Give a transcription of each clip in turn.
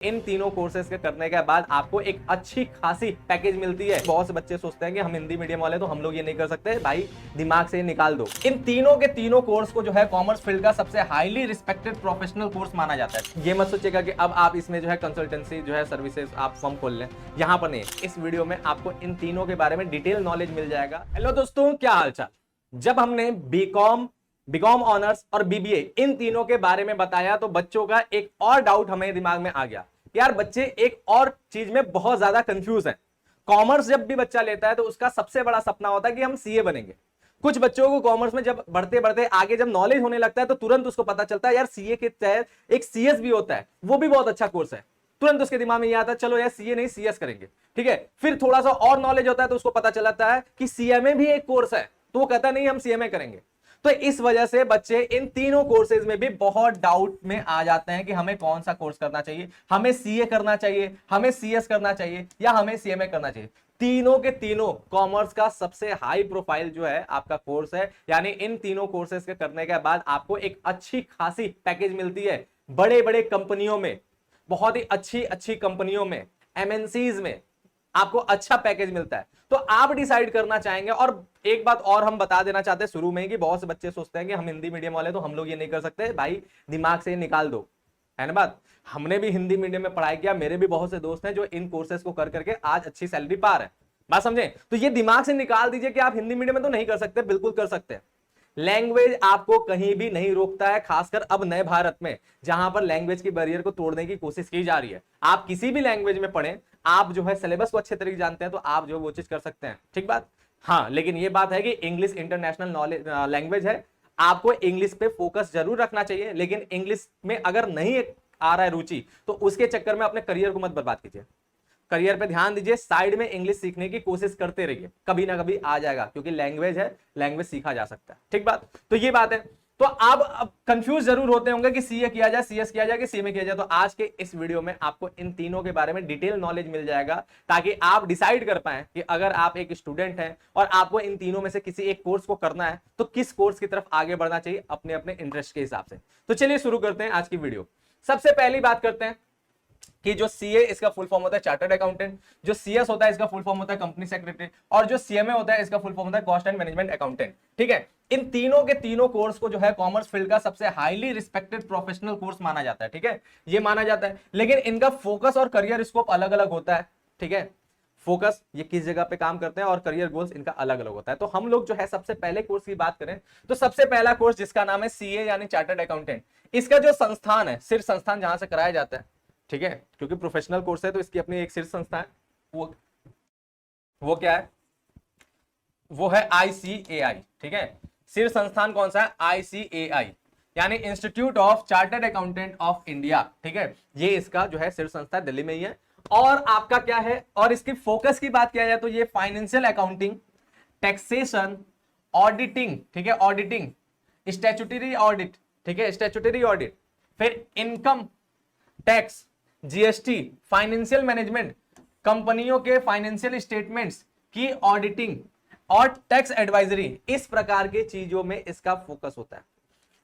इन तीनों कोर्सेज के करने के बाद आपको एक अच्छी खासी पैकेज मिलती है। बहुत से बच्चे सोचते हैं कि हम हिंदी मीडियम वाले तो हम लोग ये नहीं कर सकते। भाई दिमाग से निकाल दो। इन तीनों के तीनों कोर्स को जो है कॉमर्स फील्ड का सबसे हाईली रिस्पेक्टेड प्रोफेशनल कोर्स माना जाता है। ये मत सोचिएगा कि अब आप इसमें जो है कंसल्टेंसी जो है सर्विसेज आप फर्म खोल लें, यहां पर नहीं। इस वीडियो में आपको इन तीनों के बारे में डिटेल नॉलेज मिल जाएगा। हेलो दोस्तों, क्या हालचाल। जब हमने बीकॉम ऑनर्स और बीबीए इन तीनों के बारे में बताया तो बच्चों का एक और डाउट हमें दिमाग में आ गया। यार बच्चे एक और चीज में बहुत ज्यादा कंफ्यूज हैं। कॉमर्स जब भी बच्चा लेता है तो उसका सबसे बड़ा सपना होता है कि हम सीए बनेंगे। कुछ बच्चों को कॉमर्स में जब बढ़ते बढ़ते आगे जब नॉलेज होने लगता है तो तुरंत उसको पता चलता है यार सीए के तहत एक सीएस भी होता है, वो भी बहुत अच्छा कोर्स है। तुरंत उसके दिमाग में ये आता है चलो यार सीए नहीं सीएस करेंगे, ठीक है। फिर थोड़ा सा और नॉलेज होता है तो उसको पता चलता है कि सीएमए भी एक कोर्स है, तो वो कहता नहीं हम सीएमए करेंगे। तो इस वजह से बच्चे इन तीनों कोर्सेज में भी बहुत डाउट में आ जाते हैं कि हमें कौन सा कोर्स करना चाहिए, हमें सीए करना चाहिए, हमें सीएस करना चाहिए या हमें सीएमए करना चाहिए। तीनों के तीनों कॉमर्स का सबसे हाई प्रोफाइल जो है आपका कोर्स है। यानी इन तीनों कोर्सेज के करने के बाद आपको एक अच्छी खासी पैकेज मिलती है। बड़े बड़े कंपनियों में, बहुत ही अच्छी अच्छी कंपनियों में, एमएनसीज में आपको अच्छा पैकेज मिलता है। तो आप डिसाइड करना चाहेंगे। और एक बात और हम बता देना चाहते हैं शुरू में ही कि बहुत से बच्चे सोचते हैं कि हम हिंदी मीडियम वाले तो हम लोग ये नहीं कर सकते। भाई दिमाग से निकाल दो, है ना बात। हमने भी हिंदी मीडियम में पढ़ाई किया, मेरे भी बहुत से दोस्त हैं जो इन कोर्सेज को कर करके आज अच्छी सैलरी पा रहे हैं। बात समझे। तो ये दिमाग से निकाल दीजिए कि आप हिंदी मीडियम में तो नहीं कर सकते, बिल्कुल कर सकते हैं। लैंग्वेज आपको कहीं भी नहीं रोकता है, खासकर अब नए भारत में जहां पर लैंग्वेज की बैरियर को तोड़ने की कोशिश की जा रही है। आप किसी भी लैंग्वेज में पढ़ें, आप जो है सिलेबस को अच्छे तरीके जानते हैं तो आप जो वो चीज कर सकते हैं, ठीक बात। हाँ, लेकिन ये बात है कि इंग्लिश इंटरनेशनल नॉलेज लैंग्वेज है, आपको इंग्लिश पे फोकस जरूर रखना चाहिए। लेकिन इंग्लिश में अगर नहीं आ रहा है रुचि तो उसके चक्कर में अपने करियर को मत बर्बाद कीजिए। करियर पे ध्यान दीजिए, साइड में इंग्लिश सीखने की कोशिश करते रहिए, कभी ना कभी आ जाएगा, क्योंकि लैंग्वेज है, लैंग्वेज सीखा जा सकता है, ठीक बात। तो ये बात है। तो आप अब कंफ्यूज जरूर होते होंगे कि सीए किया जाए, सीएस किया जाए कि सीएमए किया जाए। तो आज के इस वीडियो में आपको इन तीनों के बारे में डिटेल नॉलेज मिल जाएगा, ताकि आप डिसाइड कर पाए कि अगर आप एक स्टूडेंट हैं और आपको इन तीनों में से किसी एक कोर्स को करना है तो किस कोर्स की तरफ आगे बढ़ना चाहिए अपने अपने इंटरेस्ट के हिसाब से। तो चलिए शुरू करते हैं आज की वीडियो। सबसे पहली बात करते हैं कि जो सीए इसका फुल फॉर्म होता है चार्टर्ड अकाउंटेंट, जो सीएस होता है इसका फुल फॉर्म होता है कंपनी सेक्रेटरी, और जो सीएमए होता है इसका फुल फॉर्म होता है कॉस्ट एंड मैनेजमेंट अकाउंटेंट, ठीक है। इन तीनों के तीनों कोर्स को जो है कॉमर्स फील्ड का सबसे हाईली रिस्पेक्टेड प्रोफेशनल कोर्स माना जाता है, ठीक है। ये माना जाता है, लेकिन इनका फोकस और करियर स्कोप अलग अलग होता है, ठीक है। फोकस ये किस जगह पे काम करते हैं और करियर गोल्स इनका अलग अलग होता है। तो हम लोग जो है सबसे पहले कोर्स की बात करें तो सबसे पहला कोर्स जिसका नाम है सीए यानी चार्टर्ड अकाउंटेंट, इसका जो संस्थान है, शीर्ष संस्थान जहां से कराया जाता है, ठीक है, क्योंकि प्रोफेशनल कोर्स है तो इसकी अपनी एक शीर्ष संस्था है। वो क्या है, वो है आईसीएआई, ठीक है। शीर्ष संस्थान कौन सा है, आईसीएआई यानी institute of chartered accountant of India, ठीक है। ये इसका जो है शीर्ष संस्था दिल्ली में ही है। और आपका क्या है, और इसकी फोकस की बात किया जाए तो ये फाइनेंशियल अकाउंटिंग, टैक्सेशन, ऑडिटिंग, ठीक है, ऑडिटिंग, स्टैट्यूटरी ऑडिट, ठीक है, स्टैट्यूटरी ऑडिट, फिर income tax, GST, financial management, कंपनियों के फाइनेंशियल स्टेटमेंट्स की ऑडिटिंग और टैक्स एडवाइजरी, इस प्रकार की चीजों में इसका फोकस होता है।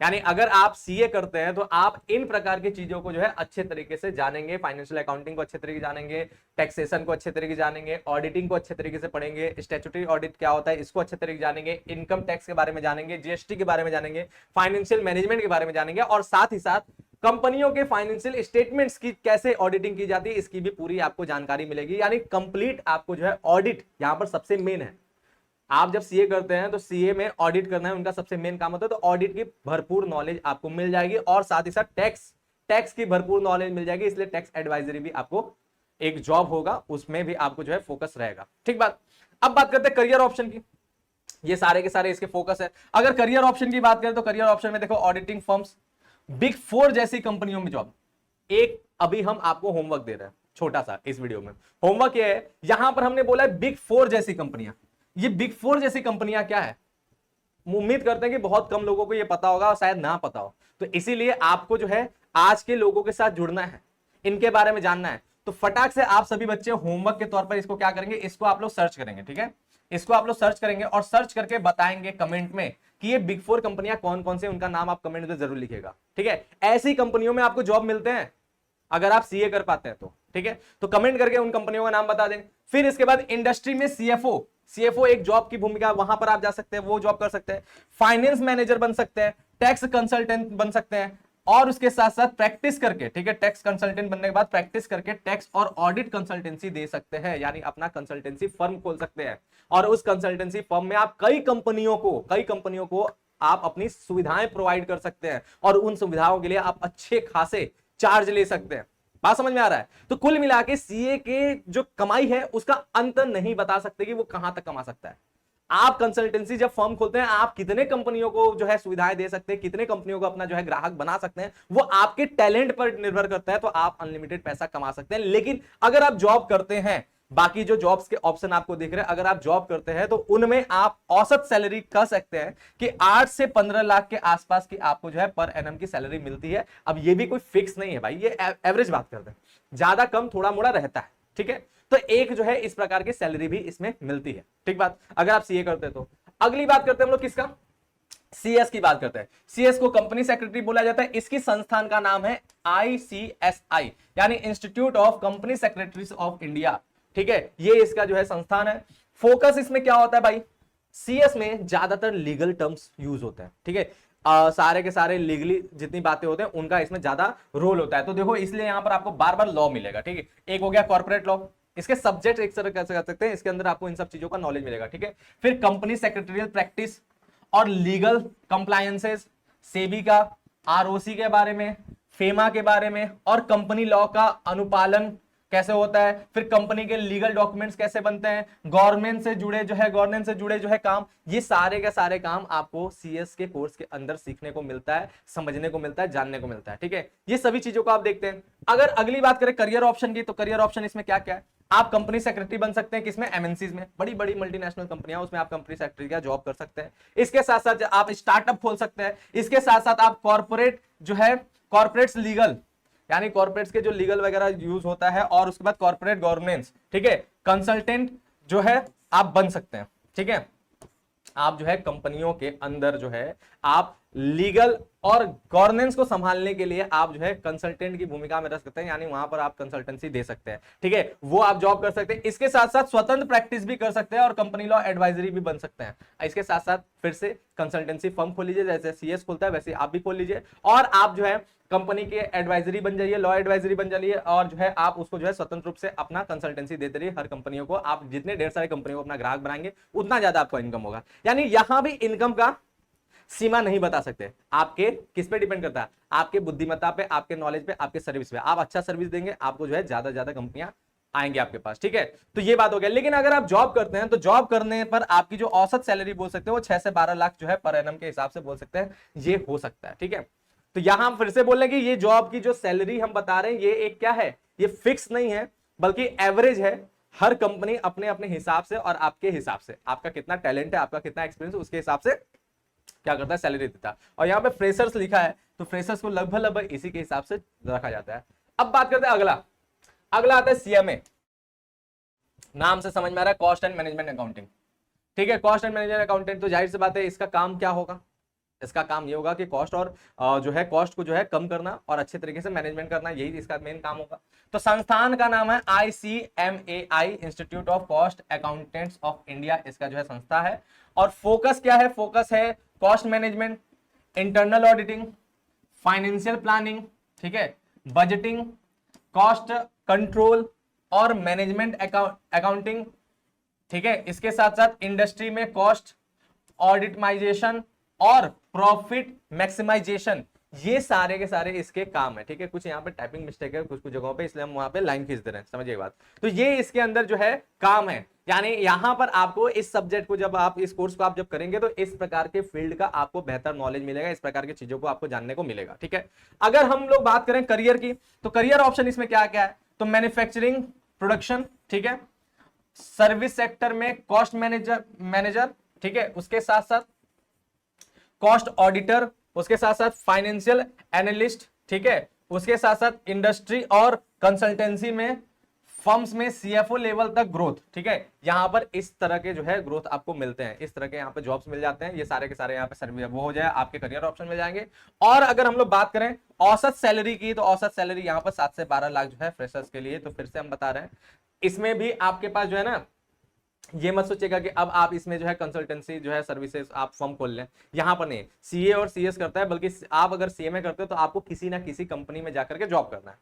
यानी अगर आप सीए करते हैं तो आप इन प्रकार की चीजों को जो है अच्छे तरीके से जानेंगे, फाइनेंशियल अकाउंटिंग को अच्छे तरीके से जानेंगे, टैक्सेशन को अच्छे तरीके से जानेंगे, ऑडिटिंग को अच्छे तरीके से पढ़ेंगे, स्टैट्यूटरी ऑडिट क्या होता है इसको अच्छे तरीके से जानेंगे, इनकम टैक्स के बारे में जानेंगे, जीएसटी के बारे में जानेंगे, फाइनेंशियल मैनेजमेंट के बारे में जानेंगे, और साथ ही साथ कंपनियों के फाइनेंशियल स्टेटमेंट्स की कैसे ऑडिटिंग की जाती है इसकी भी पूरी आपको जानकारी मिलेगी। यानी कंप्लीट आपको जो है ऑडिट यहां पर सबसे मेन है। आप जब सीए करते हैं तो सीए में ऑडिट करना है, उनका सबसे मेन काम होता है। तो ऑडिट की भरपूर नॉलेज आपको मिल जाएगी और साथ ही साथ टैक्स की भरपूर नॉलेज मिल जाएगी। इसलिए टैक्स एडवाइजरी भी आपको एक जॉब होगा, उसमें भी आपको जो है फोकस रहेगा, ठीक बात। अब बात करते हैं करियर ऑप्शन की। ये सारे के सारे इसके फोकस है। अगर करियर ऑप्शन की बात करें तो करियर ऑप्शन में देखो ऑडिटिंग फर्म्स, बिग फोर जैसी कंपनियों में जॉब। एक अभी हम आपको होमवर्क दे रहे हैं छोटा सा इस वीडियो में। होमवर्क ये है, यहां पर हमने बोला है बिग फोर जैसी कंपनियां। ये बिग फोर जैसी कंपनियां क्या है, उम्मीद करते हैं कि बहुत कम लोगों को ये पता होगा और शायद ना पता हो। तो इसीलिए आपको जो है आज के लोगों के साथ जुड़ना है, इनके बारे में जानना है। तो फटाक से आप सभी बच्चे होमवर्क के तौर पर इसको क्या करेंगे, इसको आप लोग सर्च करेंगे, ठीक है। इसको आप लोग सर्च करेंगे और सर्च करके बताएंगे कमेंट में कि ये बिग फोर कंपनियां कौन कौन से, उनका नाम आप कमेंट में जरूर लिखिएगा, ठीक है। ऐसी कंपनियों में आपको जॉब मिलते हैं, अगर आप सीए कर पाते हैं तो, ठीक है। तो कमेंट करके उन कंपनियों का नाम बता दें। फिर इसके बाद इंडस्ट्री में सीएफओ एक जॉब की भूमिका, वहां पर आप जा सकते हैं, वो जॉब कर सकते हैं। फाइनेंस मैनेजर बन सकते हैं, टैक्स कंसल्टेंट बन सकते हैं, और उसके साथ साथ प्रैक्टिस करके, ठीक है, टैक्स कंसल्टेंट बनने के बाद प्रैक्टिस करके टैक्स और ऑडिट कंसल्टेंसी दे सकते हैं, यानी अपना कंसल्टेंसी फर्म खोल सकते हैं। और उस कंसल्टेंसी फर्म में आप कई कंपनियों को आप अपनी सुविधाएं प्रोवाइड कर सकते हैं, और उन सुविधाओं के लिए आप अच्छे खासे चार्ज ले सकते हैं। बात समझ में आ रहा है? तो कुल मिला के सीए के जो कमाई है उसका अंत नहीं बता सकते कि वो कहां तक कमा सकता है। आप कंसल्टेंसी जब फर्म खोलते हैं, आप कितने कंपनियों को जो है सुविधाएं दे सकते हैं, कितने कंपनियों को अपना जो है ग्राहक बना सकते हैं, वो आपके टैलेंट पर निर्भर करता है। तो आप अनलिमिटेड पैसा कमा सकते हैं। लेकिन अगर आप जॉब करते हैं, बाकी जो जॉब्स के ऑप्शन आपको दिख रहे हैं, अगर आप जॉब करते हैं तो उनमें आप औसत सैलरी कह सकते हैं कि 8 से 15 लाख के आसपास की आपको जो है पर एनम की सैलरी मिलती है। अब ये भी कोई फिक्स नहीं है भाई, ये एवरेज बात करते हैं, ज्यादा कम थोड़ा मोड़ा रहता है, ठीक है। तो एक जो है इस प्रकार की सैलरी भी इसमें मिलती है, ठीक बात, अगर आप सीए करते हैं तो। अगली बात करते हैं हम लोग किसका, सीएस की बात करते हैं। सीएस को कंपनी सेक्रेटरी बोला जाता है। इसकी संस्थान का नाम है आईसीएसआई, यानी institute of company secretaries of India, ठीक है, ये इसका जो है संस्थान है। फोकस इसमें क्या होता है भाई, सीएस में ज्यादातर लीगल टर्म्स यूज होते हैं, ठीक है, सारे के सारे लीगली जितनी बातें होते हैं उनका इसमें ज्यादा रोल होता है। तो देखो इसलिए यहां पर आपको बार बार लॉ मिलेगा, ठीक है। एक हो गया कॉर्पोरेट लॉ, इसके सब्जेक्ट एक तरह कैसे कर सकते हैं, इसके अंदर आपको इन सब चीजों का नॉलेज मिलेगा, ठीक है। फिर कंपनी सेक्रेटरियल प्रैक्टिस और लीगल कंप्लायंसेस, सेबी का, आरओसी के बारे में, फेमा के बारे में, और कंपनी लॉ का अनुपालन कैसे होता है, फिर कंपनी के लीगल डॉक्यूमेंट्स कैसे बनते हैं, गवर्नमेंट से जुड़े जो है काम, ये सारे के सारे काम आपको सीएस के कोर्स के अंदर सीखने को मिलता है, समझने को मिलता है, जानने को मिलता है, ठीक है। ये सभी चीजों को आप देखते हैं। अगर अगली बात करें करियर ऑप्शन की, तो करियर ऑप्शन इसमें क्या क्या है, आप कंपनी सेक्रेटरी बन सकते हैं, किसमें, एमएनसीज में, बड़ी बड़ी मल्टीनेशनल कंपनियां, उसमें आप कंपनी सेक्रेटरी का जॉब कर सकते हैं। इसके साथ साथ आप स्टार्टअप खोल सकते हैं। इसके साथ साथ आप कॉर्पोरेट जो है, कॉर्पोरेट्स लीगल, यानी कॉर्पोरेट्स के जो लीगल वगैरह यूज होता है, और उसके बाद कॉर्पोरेट गवर्नेंस, ठीक है, कंसल्टेंट जो है आप बन सकते हैं, ठीक है। आप जो है कंपनियों के अंदर जो है आप लीगल और गवर्नेंस को संभालने के लिए आप जो है कंसल्टेंट की भूमिका में रह सकते हैं, यानी वहां पर आप कंसल्टेंसी दे सकते हैं, ठीक है, वो आप जॉब कर सकते हैं। इसके साथ साथ स्वतंत्र प्रैक्टिस भी कर सकते हैं और कंपनी लॉ एडवाइजरी भी बन सकते हैं। इसके साथ साथ फिर से कंसल्टेंसी फर्म खोल लीजिए, जैसे सीएस खोलता है वैसे आप भी खोल लीजिए, और आप जो है कंपनी के एडवाइजरी बन जाइए, लॉ एडवाइजरी बन जाइए, और जो है आप उसको जो है स्वतंत्र रूप से अपना कंसल्टेंसी देते रहिए हर कंपनियों को। आप जितने ढेर सारे कंपनियों को अपना ग्राहक बनाएंगे उतना ज्यादा आपको इनकम होगा। यानी यहां भी इनकम का सीमा नहीं बता सकते, आपके किस पे डिपेंड करता है, आपके बुद्धिमत्ता पे, आपके नॉलेज पे, आपके सर्विस पे। आप अच्छा सर्विस देंगे, आपको जो है ज्यादा ज्यादा कंपनियां आएंगे आपके पास, ठीक है। तो ये बात हो गया। लेकिन अगर आप जॉब करते हैं तो जॉब करने पर आपकी जो औसत सैलरी बोल सकते हैं वो 6 से 12 लाख जो है पर एनम के हिसाब से बोल सकते हैं, ये हो सकता है, ठीक है। तो यहां फिर से बोल रहे हैं कि ये जॉब की जो सैलरी हम बता रहे हैं ये एक क्या है, ये फिक्स नहीं है बल्कि एवरेज है। हर कंपनी अपने अपने हिसाब से और आपके हिसाब से, आपका कितना टैलेंट है, आपका कितना एक्सपीरियंस, उसके हिसाब से क्या करता है, सैलरी देता है। और यहाँ पे फ्रेशर्स लिखा है तो फ्रेशर्स को लगभग इसी के हिसाब से रखा जाता है। अब बात करते हैं अगला आता है सीएमए। नाम से समझ में आ रहा है, कॉस्ट एंड मैनेजमेंट अकाउंटिंग, ठीक है। कॉस्ट एंड मैनेजमेंट अकाउंटेंट, तो जाहिर सी बात है इसका काम क्या होगा, इसका काम ये होगा कि कॉस्ट और जो है कॉस्ट को जो है कम करना और अच्छे तरीके से मैनेजमेंट करना, यही इसका मेन काम होगा। तो संस्थान का नाम है ICMAI, institute of cost accountants of India, इसका जो है संस्था है। और फोकस क्या है, फोकस है cost management, internal auditing, financial planning, ठीक है, बजटिंग, कॉस्ट कंट्रोल और मैनेजमेंट अकाउंटिंग, ठीक है। इसके साथ साथ इंडस्ट्री में कॉस्ट ऑडिटमाइजेशन और प्रॉफिट मैक्सिमाइजेशन, ये सारे के सारे इसके काम है, ठीक है। कुछ यहाँ पे टाइपिंग मिस्टेक है कुछ जगहों पे, इसलिए हम वहां पे लाइन खींच दे रहे हैं, समझिए बात। तो ये इसके अंदर जो है काम है, यानी यहां पर आपको इस सब्जेक्ट को जब आप इस कोर्स को आप जब करेंगे तो इस प्रकार के फील्ड का आपको बेहतर नॉलेज मिलेगा, इस प्रकार की चीजों को आपको जानने को मिलेगा, ठीक है। अगर हम लोग बात करें करियर की, तो करियर ऑप्शन इसमें क्या क्या है, तो मैन्युफैक्चरिंग प्रोडक्शन, ठीक है, सर्विस सेक्टर में कॉस्ट मैनेजर, ठीक है, उसके साथ साथ कॉस्ट ऑडिटर, उसके साथ साथ फाइनेंशियल एनालिस्ट, ठीक है, उसके साथ साथ इंडस्ट्री और कंसल्टेंसी में फर्म्स में सीएफओ लेवल तक ग्रोथ, ठीक है, यहां पर इस तरह के जो है ग्रोथ आपको मिलते हैं, इस तरह के यहाँ पे जॉब्स मिल जाते हैं, ये सारे के सारे यहाँ पे सर्वे वो हो जाए, आपके करियर ऑप्शन मिल जाएंगे। और अगर हम लोग बात करें औसत सैलरी की, तो औसत सैलरी यहाँ पर 7 से 12 लाख जो है फ्रेशर्स के लिए, तो फिर से हम बता रहे हैं इसमें भी आपके पास जो है ना, ये मत सोचिएगा कि अब आप इसमें जो है कंसल्टेंसी जो है सर्विसेज आप फर्म खोल लें, यहां पर नहीं सीए और सीएस करता है, बल्कि आप अगर सीएमए करते हो तो आपको किसी ना किसी कंपनी में जाकर के जॉब करना है।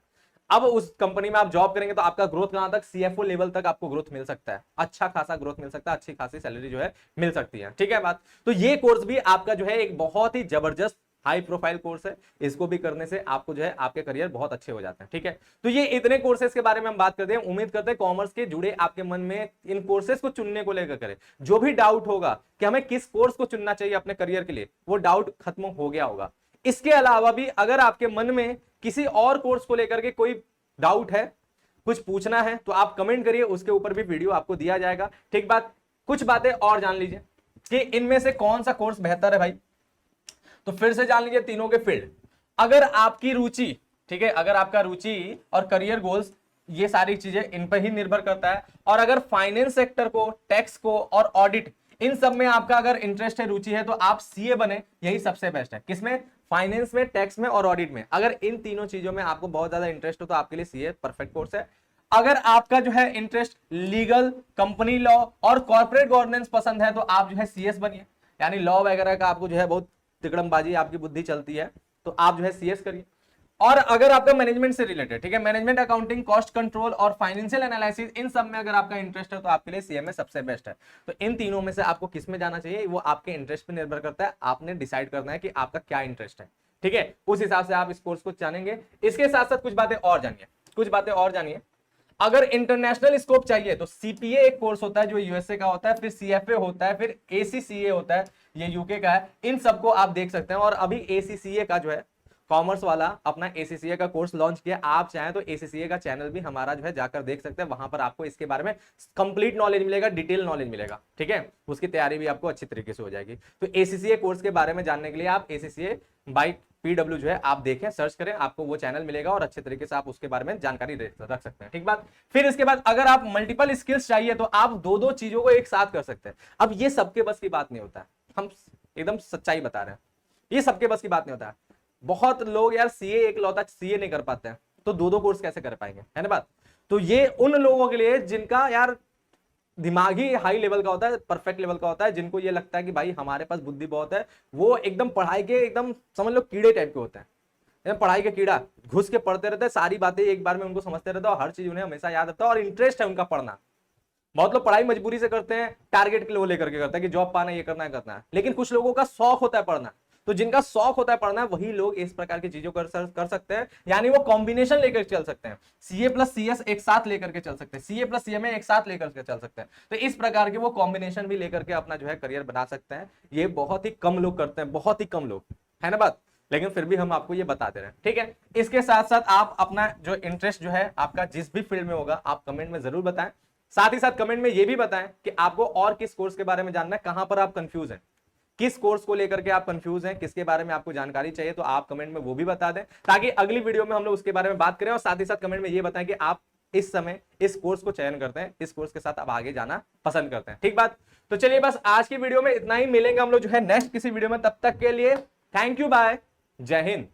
अब उस कंपनी में आप जॉब करेंगे तो आपका ग्रोथ कहां तक, सीएफओ लेवल तक आपको ग्रोथ मिल सकता है, अच्छा खासा ग्रोथ मिल सकता है, अच्छी खासी सैलरी जो है मिल सकती है, ठीक है बात। तो ये कोर्स भी आपका जो है एक बहुत ही जबरदस्त हाई प्रोफाइल कोर्स है, इसको भी करने से आपको जो है आपके करियर बहुत अच्छे हो जाते हैं, ठीक है। तो ये इतने कोर्सेज के बारे में हम बात करते हैं, उम्मीद करते हैं कॉमर्स के जुड़े आपके मन में इन कोर्सेज को चुनने को लेकर करें, जो भी डाउट होगा कि हमें किस कोर्स को चुनना चाहिए अपने करियर के लिए, वो डाउट खत्म हो गया होगा। इसके अलावा भी अगर आपके मन में किसी और कोर्स को लेकर के कोई डाउट है, कुछ पूछना है, तो आप कमेंट करिए, उसके ऊपर भी वीडियो आपको दिया जाएगा, ठीक बात। कुछ बातें और जान लीजिए कि इनमें से कौन सा कोर्स बेहतर है भाई, तो फिर से जान लीजिए तीनों के फील्ड। अगर आपकी रुचि, ठीक है, अगर आपका रुचि और करियर गोल्स ये सारी चीजें इन पर ही निर्भर करता है, और अगर फाइनेंस सेक्टर को, टैक्स को और ऑडिट इन सब में आपका अगर इंटरेस्ट है, रुचि है, तो आप सीए बने, यही सबसे बेस्ट है। किसमें, फाइनेंस में, टैक्स में और ऑडिट में। अगर इन तीनों चीजों में आपको बहुत ज्यादा इंटरेस्ट हो तो आपके लिए सीए परफेक्ट कोर्स है। अगर आपका जो है इंटरेस्ट लीगल, कंपनी लॉ और कॉर्पोरेट गवर्नेंस पसंद है तो आप जो है सीएस बनिए, यानी लॉ वगैरह का आपको जो है बहुत तिकड़मबाजी आपकी बुद्धि चलती है, तो आप जो है सीएस करिए। और अगर आपका मैनेजमेंट से रिलेटेड, ठीक है, मैनेजमेंट अकाउंटिंग, कॉस्ट कंट्रोल और फाइनेंशियल एनालिसिस, इन सब में अगर आपका इंटरेस्ट है तो आपके लिए सीएमए सबसे बेस्ट है। तो इन तीनों में से आपको किस में जाना चाहिए, वो आपके इंटरेस्ट पे निर्भर करता है, आपने डिसाइड करना है कि आपका क्या इंटरेस्ट है, ठीक है, उस हिसाब से आप इस कोर्स को जानेंगे। इसके साथ साथ कुछ बातें और जानिए, कुछ बातें और जानिए। अगर इंटरनेशनल स्कोप चाहिए तो सीपीए एक कोर्स होता है जो यूएसए का होता है, फिर सीएफए होता है, फिर एसीसीए होता है, ये यूके का है, इन सबको आप देख सकते हैं। और अभी एसीसीए का जो है कॉमर्स वाला अपना एसीसीए का कोर्स लॉन्च किया, आप चाहें तो एसीसीए का चैनल भी हमारा जो है जाकर देख सकते हैं, वहां पर आपको इसके बारे में कंप्लीट नॉलेज मिलेगा, डिटेल नॉलेज मिलेगा, ठीक है, उसकी तैयारी भी आपको अच्छी तरीके से हो जाएगी। तो एसीसीए कोर्स के बारे में जानने के लिए आप एसीसीए बाय पीडब्ल्यू जो है आप देखें, सर्च करें, आपको वो चैनल मिलेगा और अच्छे तरीके से आप उसके बारे में जानकारी रख सकते हैं, ठीक बात। फिर इसके बाद अगर आप मल्टीपल स्किल्स चाहिए तो आप दो दो चीजों को एक साथ कर सकते हैं। अब ये सबके बस की बात नहीं होता है, हम एकदम सच्चाई बता रहे हैं, ये सबके बस की बात नहीं होता है। बहुत लोग यार सीए एक लौता सीए नहीं कर पाते हैं, तो दो दो कोर्स कैसे कर पाएंगे, है ना बात। तो ये उन लोगों के लिए जिनका यार दिमाग ही हाई लेवल का होता है, परफेक्ट लेवल का होता है, जिनको ये लगता है कि भाई हमारे पास बुद्धि बहुत है, वो एकदम पढ़ाई के एकदम समझ लो कीड़े टाइप के होते हैं, एकदम पढ़ाई के कीड़ा, घुस के पढ़ते रहते हैं, सारी बातें एक बार में उनको समझते रहते हैं और हर चीज उन्हें हमेशा याद रहता है और इंटरेस्ट है उनका पढ़ना। बहुत लोग पढ़ाई मजबूरी से करते हैं, टारगेट के लिए लेकर के करते हैं कि जॉब पाना, ये करना है, करना है, लेकिन कुछ लोगों का शौक होता है पढ़ना, तो जिनका शौक होता है पढ़ना वही लोग इस प्रकार की चीजों कर सकते हैं, यानी वो कॉम्बिनेशन लेकर चल सकते हैं, सीए प्लस सीएस एक साथ लेकर के चल सकते हैं, सीए प्लस सीएमए एक साथ लेकर के चल सकते हैं। तो इस प्रकार के वो कॉम्बिनेशन भी लेकर के अपना जो है करियर बना सकते हैं। ये बहुत ही कम लोग करते हैं, बहुत ही कम लोग, है ना बात, लेकिन फिर भी हम आपको ये बताते रहे, ठीक है। इसके साथ साथ आप अपना जो इंटरेस्ट जो है आपका जिस भी फील्ड में होगा आप कमेंट में जरूर बताएं, साथ ही साथ कमेंट में ये भी बताएं कि आपको और किस कोर्स के बारे में जानना है, कहां पर आप कंफ्यूज हैं, किस कोर्स को लेकर के आप कंफ्यूज हैं, किसके बारे में आपको जानकारी चाहिए, तो आप कमेंट में वो भी बता दें, ताकि अगली वीडियो में हम लोग उसके बारे में बात करें। और साथ ही साथ कमेंट में ये बताएं कि आप इस समय इस कोर्स को चयन करते हैं, इस कोर्स के साथ आप आगे जाना पसंद करते हैं, ठीक बात। तो चलिए बस आज की वीडियो में इतना ही, मिलेंगे हम लोग जो है नेक्स्ट किसी वीडियो में, तब तक के लिए थैंक यू, बाय, जय हिंद।